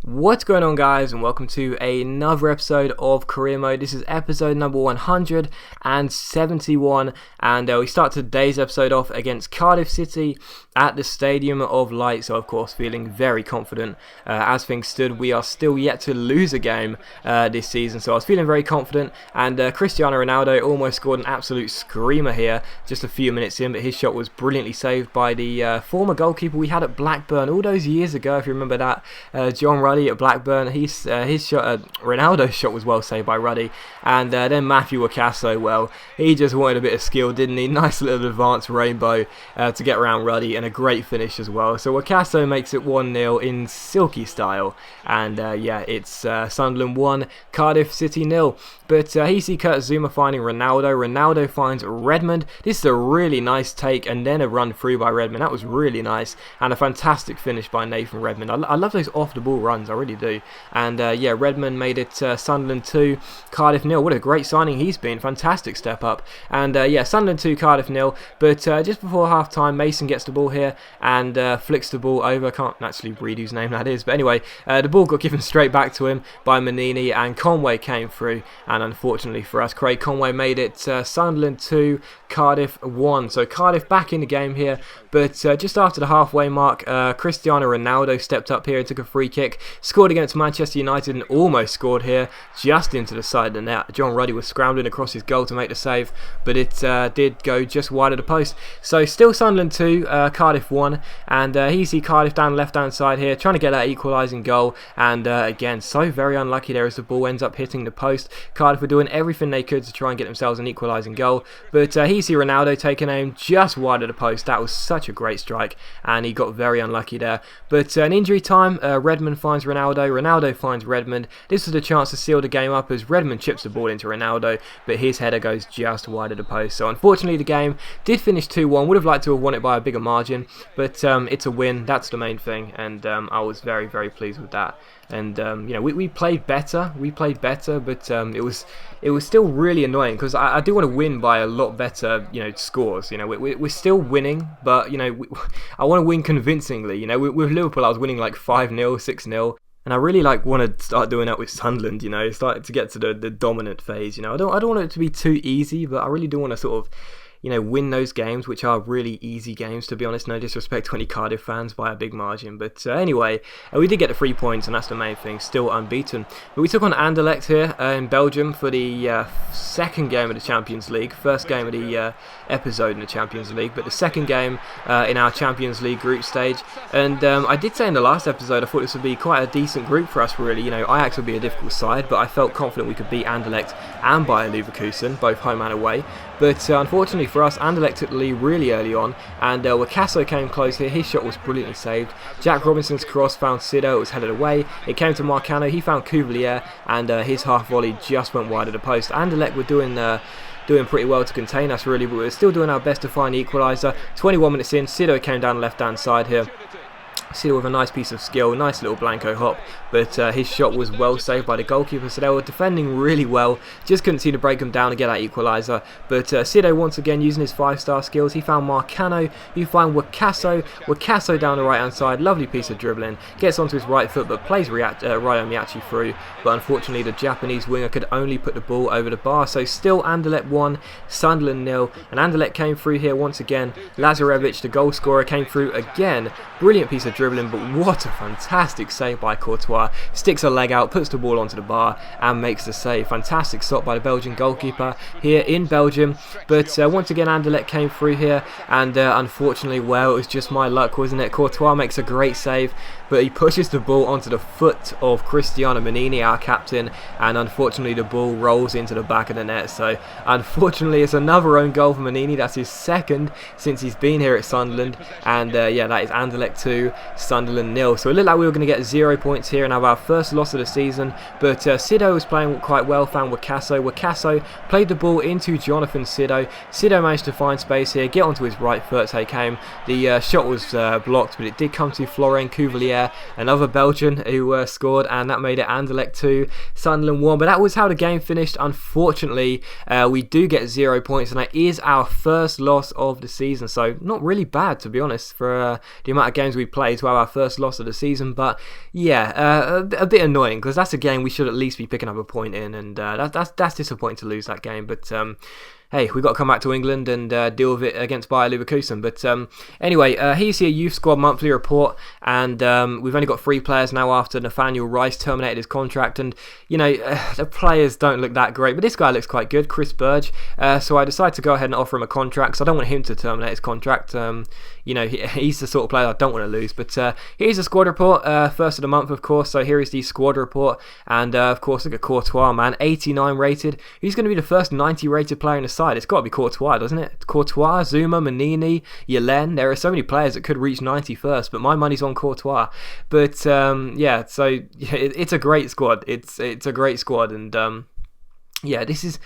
What's going on, guys, and welcome to another episode of Career Mode. This is episode number 171, and we start today's episode off against Cardiff City at the Stadium of Light. So of course feeling very confident. As things stood, we are still yet to lose a game this season, so I was feeling very confident, and Cristiano Ronaldo almost scored an absolute screamer here just a few minutes in, but his shot was brilliantly saved by the former goalkeeper we had at Blackburn all those years ago, if you remember that, John Ruddy at Blackburn. His shot, Ronaldo's shot, was well saved by Ruddy, and then Matthew Wakaso, well, he just wanted a bit of skill, didn't he? Nice little advanced rainbow to get around Ruddy, and a great finish as well. So Wakaso makes it 1-0 in silky style, and yeah, it's Sunderland 1, Cardiff City 0. But here you see Kurt Zouma finding Ronaldo. Ronaldo finds Redmond. This is a really nice take, and then a run through by Redmond. That was really nice, and a fantastic finish by Nathan Redmond. I love those off the ball runs, I really do. And yeah, Redmond made it Sunderland 2, Cardiff 0. What a great signing he's been. Fantastic step up. And yeah, Sunderland 2, Cardiff 0. But just before half time, Mason gets the ball here and flicks the ball over. I can't actually read whose name that is, but anyway, the ball got given straight back to him by Manini, and Conway came through, and unfortunately for us, Craig Conway made it Sunderland 2, Cardiff 1. So Cardiff back in the game here, but just after the halfway mark, Cristiano Ronaldo stepped up here and took a free kick, scored against Manchester United, and almost scored here just into the side of the net. John Ruddy was scrambling across his goal to make the save, but it did go just wide of the post. So still Sunderland 2, Cardiff 1, and here you see Cardiff down the left hand side here trying to get that equalising goal, and again, so very unlucky there as the ball ends up hitting the post. Cardiff were doing everything they could to try and get themselves an equalising goal, but here you see Ronaldo taking aim just wide of the post. That was such a great strike, and he got very unlucky there. But in injury time, Redmond finds Ronaldo, Ronaldo finds Redmond. This was a chance to seal the game up as Redmond chips the ball into Ronaldo, but his header goes just wide of the post. So unfortunately the game did finish 2-1. Would have liked to have won it by a bigger margin, but it's a win, that's the main thing, and I was very, very pleased with that. And you know, we played better, but it was still really annoying, because I do want to win by a lot better, you know, scores. You know, we're still winning, but you know, I want to win convincingly. You know, with Liverpool I was winning like 5-0, 6-0. And I really want to start doing that with Sunderland, you know, start to get to the dominant phase. You know, I don't want it to be too easy, but I really do want to sort of, you know, win those games, which are really easy games, to be honest. No disrespect to any Cardiff fans, by a big margin. But anyway, we did get the 3 points, and that's the main thing, still unbeaten. But we took on Anderlecht here in Belgium for the second game of the Champions League. First game of the episode in the Champions League, but the second game in our Champions League group stage. And I did say in the last episode I thought this would be quite a decent group for us, really. You know, Ajax would be a difficult side, but I felt confident we could beat Anderlecht and Bayer Leverkusen, both home and away. But unfortunately for us, Anderlecht took the lead really early on, and Wakaso came close here. His shot was brilliantly saved. Jack Robinson's cross found Sido, it was headed away. It came to Marcano, he found Cuvelier, and his half volley just went wide of the post. Anderlecht were doing pretty well to contain us, really, but we were still doing our best to find the equaliser. 21 minutes in, Sido came down the left hand side here. Sido with a nice piece of skill, nice little Blanco hop, but his shot was well saved by the goalkeeper, so they were defending really well, just couldn't seem to break them down and get that equaliser. But Sido once again using his 5-star skills, he found Marcano, you find Wakaso down the right hand side, lovely piece of dribbling, gets onto his right foot but plays Ryo Miyachi through, but unfortunately the Japanese winger could only put the ball over the bar. So still Anderlecht 1, Sunderland 0, and Anderlecht came through here once again. Lazarevic, the goal scorer, came through again, brilliant piece of dribbling, but what a fantastic save by Courtois. Sticks a leg out, puts the ball onto the bar and makes the save. Fantastic stop by the Belgian goalkeeper here in Belgium. But once again Anderlecht came through here, and unfortunately, well, it was just my luck, wasn't it? Courtois makes a great save, but he pushes the ball onto the foot of Cristiano Manini, our captain, and unfortunately the ball rolls into the back of the net. So unfortunately it's another own goal for Manini. That's his second since he's been here at Sunderland, and yeah, that is Anderlecht 2, Sunderland 0. So it looked like we were going to get 0 points here and have our first loss of the season, but Sido was playing quite well, found Wakaso played the ball into Jonathan Sido. Sido managed to find space here, get onto his right foot, take aim. The shot was blocked, but it did come to Florent Cuvelier, there. Another Belgian who scored, and that made it Anderlecht 2, Sunderland 1. But that was how the game finished. Unfortunately, we do get 0 points, and that is our first loss of the season. So not really bad, to be honest, for the amount of games we played to have our first loss of the season. But yeah, a bit annoying, because that's a game we should at least be picking up a point in, and that's disappointing to lose that game. But hey, we've got to come back to England and deal with it against Bayer Leverkusen. But anyway, here's your Youth Squad monthly report, and we've only got 3 players now after Nathaniel Rice terminated his contract, and you know, the players don't look that great, but this guy looks quite good, Chris Burge, so I decided to go ahead and offer him a contract, because I don't want him to terminate his contract. You know, he's the sort of player I don't want to lose. But here's the squad report, first of the month, of course. So here is the squad report, and of course, look at Courtois, man, 89 rated. He's going to be the first 90 rated player in the side. It's got to be Courtois, doesn't it? Courtois, Zuma, Manini, Yelen. There are so many players that could reach 90 first, but my money's on Courtois. But yeah, so it's a great squad. It's a great squad, and yeah, this is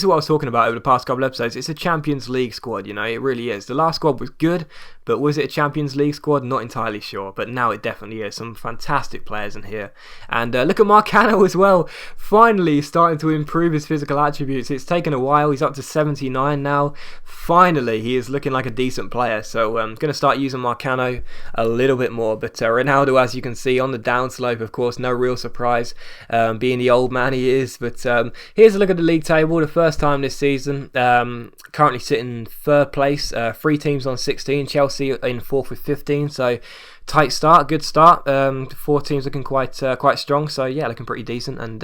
what I was talking about over the past couple of episodes. It's a Champions League squad, you know, it really is. The last squad was good, but was it a Champions League squad? Not entirely sure, but now it definitely is. Some fantastic players in here. And look at Marcano as well, finally starting to improve his physical attributes. It's taken a while, he's up to 79 now. Finally, he is looking like a decent player, so I'm going to start using Marcano a little bit more. But Ronaldo, as you can see, on the downslope, of course, no real surprise, being the old man he is. But here's a look at the league table. The first time this season, currently sitting 3rd place, 3 teams on 16, Chelsea in 4th with 15, so tight start, good start. 4 teams looking quite strong, so yeah, looking pretty decent, and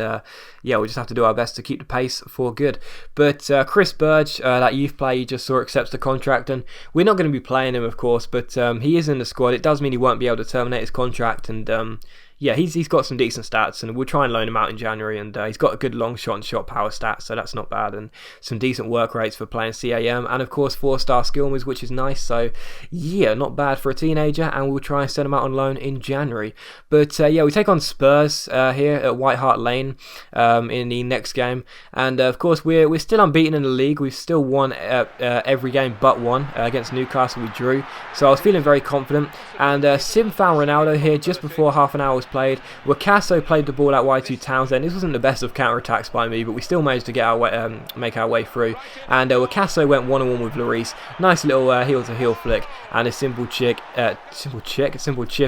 yeah, we'll just have to do our best to keep the pace for good. But Chris Burge, that youth player you just saw, accepts the contract, and we're not going to be playing him, of course, but he is in the squad. It does mean he won't be able to terminate his contract, and yeah, he's got some decent stats, and we'll try and loan him out in January, and he's got a good long shot and shot power stats, so that's not bad, and some decent work rates for playing CAM, and of course 4-star skill moves, which is nice. So yeah, not bad for a teenager, and we'll try and send him out on loan in January. But yeah, we take on Spurs here at White Hart Lane in the next game, and of course we're still unbeaten in the league. We've still won every game but one. Against Newcastle we drew, so I was feeling very confident. And Sim found Ronaldo here just before half an hour was played. Wakaso played the ball out wide to Townsend. This wasn't the best of counter-attacks by me, but we still managed to get our way, make our way through. And Wakaso went 1-on-1 with Lloris. Nice little heel-to-heel flick, and a simple chip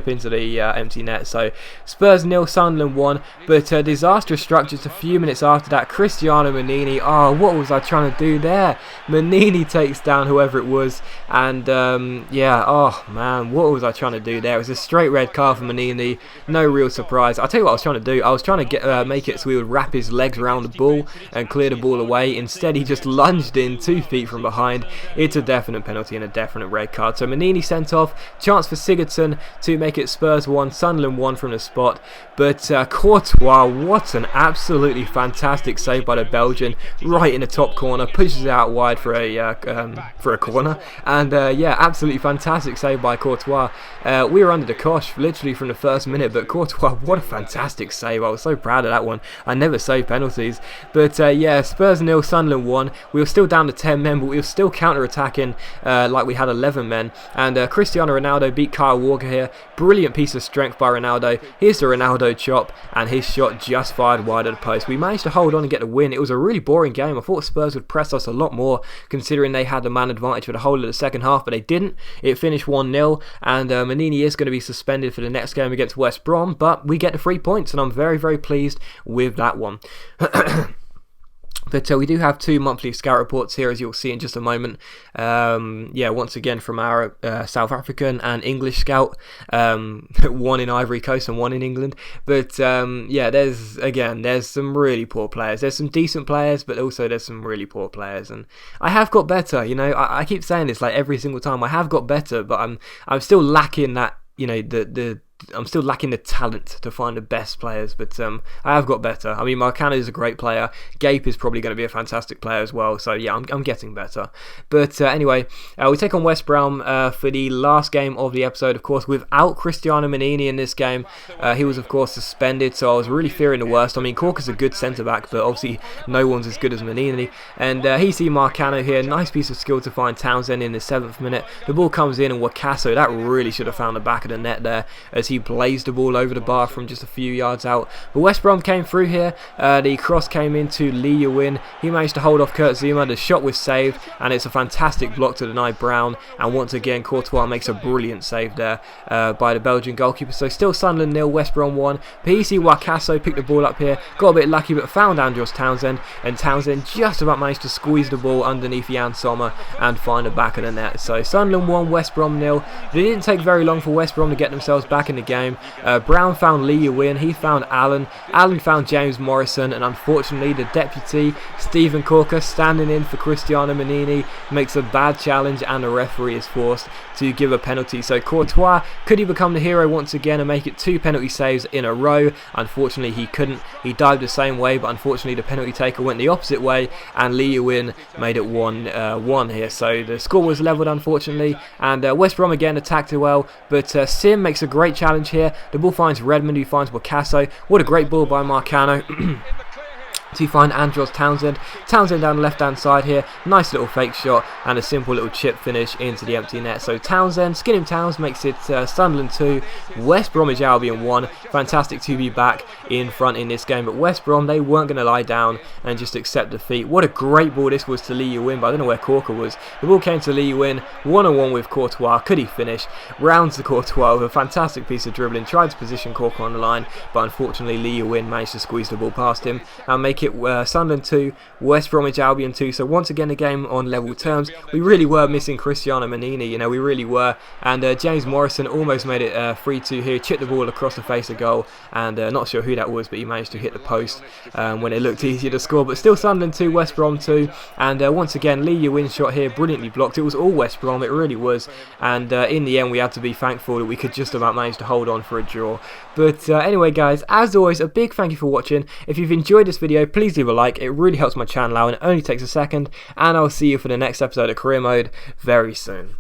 into the empty net. So Spurs 0, Sunderland 1. But disastrous structure just a few minutes after that. Cristiano Manini. Oh, what was I trying to do there? Manini takes down whoever it was, and yeah, oh man, what was I trying to do there? It was a straight red card for Manini. No real surprise. I'll tell you what I was trying to do. I was trying to make it so he would wrap his legs around the ball and clear the ball away. Instead, he just lunged in 2 feet from behind. It's a definite penalty and a definite red card. So Manini sent off. Chance for Sigurdsson to make it Spurs 1, Sunderland 1 from the spot. But Courtois, what an absolutely fantastic save by the Belgian, right in the top corner, pushes it out wide for a corner. And yeah, absolutely fantastic save by Courtois. We were under the cosh literally from the first minute, but Courtois, what a fantastic save. I was so proud of that one. I never save penalties. But yeah, Spurs 0, Sunderland 1. We were still down to 10 men, but we were still counter-attacking like we had 11 men. And Cristiano Ronaldo beat Kyle Walker here. Brilliant piece of strength by Ronaldo. Here's the Ronaldo chop, and his shot just fired wide of the post. We managed to hold on and get the win. It was a really boring game. I thought Spurs would press us a lot more, considering they had the man advantage for the whole of the second half, but they didn't. It finished 1-0, and Manini is going to be suspended for the next game against West Brom, but we get the 3 points, and I'm very, very pleased with that one. But we do have 2 monthly scout reports here, as you'll see in just a moment. Yeah, once again from our South African and English scout, one in Ivory Coast and one in England. But yeah, there's some really poor players. There's some decent players, but also there's some really poor players. And I have got better. You know, I keep saying this like every single time. I have got better, but I'm still lacking that. You know, I'm still lacking the talent to find the best players, but I have got better. I mean, Marcano is a great player. Gape is probably going to be a fantastic player as well. So yeah, I'm getting better. But anyway, we take on West Brom for the last game of the episode, of course, without Cristiano Manini in this game. He was, of course, suspended, so I was really fearing the worst. I mean, Corker's a good centre-back, but obviously no one's as good as Manini. And he see Marcano here. Nice piece of skill to find Townsend in the 7th minute. The ball comes in, and Wakaso, that really should have found the back of the net there, as he blazed the ball over the bar from just a few yards out. But West Brom came through here. The cross came into Lee Yewin. He managed to hold off Kurt Zuma. The shot was saved, and it's a fantastic block to deny Brown. And once again, Courtois makes a brilliant save there by the Belgian goalkeeper. So still Sunderland 0, West Brom 1. Pisi Wakaso picked the ball up here, got a bit lucky, but found Andros Townsend, and Townsend just about managed to squeeze the ball underneath Jan Sommer and find the back of the net. So Sunderland 1, West Brom 0. It didn't take very long for West Brom to get themselves back in the game. Brown found Lee Yewin, he found Allen found James Morrison, and unfortunately the deputy Stephen Corker, standing in for Cristiano Manini, makes a bad challenge, and the referee is forced to give a penalty. So Courtois, could he become the hero once again and make it 2 penalty saves in a row? Unfortunately he couldn't. He dived the same way, but unfortunately the penalty taker went the opposite way, and Lee Yewin made it 1-1 here. So the score was levelled, unfortunately, and West Brom again attacked it well, but Sim makes a great challenge here. The ball finds Redmond, who finds Wakaso. What a great ball by Marcano to find Andros Townsend. Townsend down the left hand side here. Nice little fake shot and a simple little chip finish into the empty net. So Townsend, Skinning Towns makes it Sunderland 2, West Bromwich Albion 1. Fantastic to be back in front in this game, but West Brom, they weren't going to lie down and just accept defeat. What a great ball this was to Lee Yewin, but I don't know where Corker was. The ball came to Lee Yewin, 1-on-1 with Courtois. Could he finish? Rounds to Courtois with a fantastic piece of dribbling. Tried to position Corker on the line, but unfortunately Lee Yewin managed to squeeze the ball past him and make it Sunderland 2, West Bromwich Albion 2. So once again, a game on level terms. We really were missing Cristiano Manini, we really were. And James Morrison almost made it 3-2 here. Chipped the ball across the face of goal, and not sure who that was, but he managed to hit the post when it looked easier to score. But still Sunderland 2, West Brom 2. And once again, Lee Yewin shot here, brilliantly blocked. It was all West Brom, it really was. And in the end, we had to be thankful that we could just about manage to hold on for a draw. But anyway, guys, as always, a big thank you for watching. If you've enjoyed this video, please leave a like. It really helps my channel out, and it only takes a second. And I'll see you for the next episode of Career Mode very soon.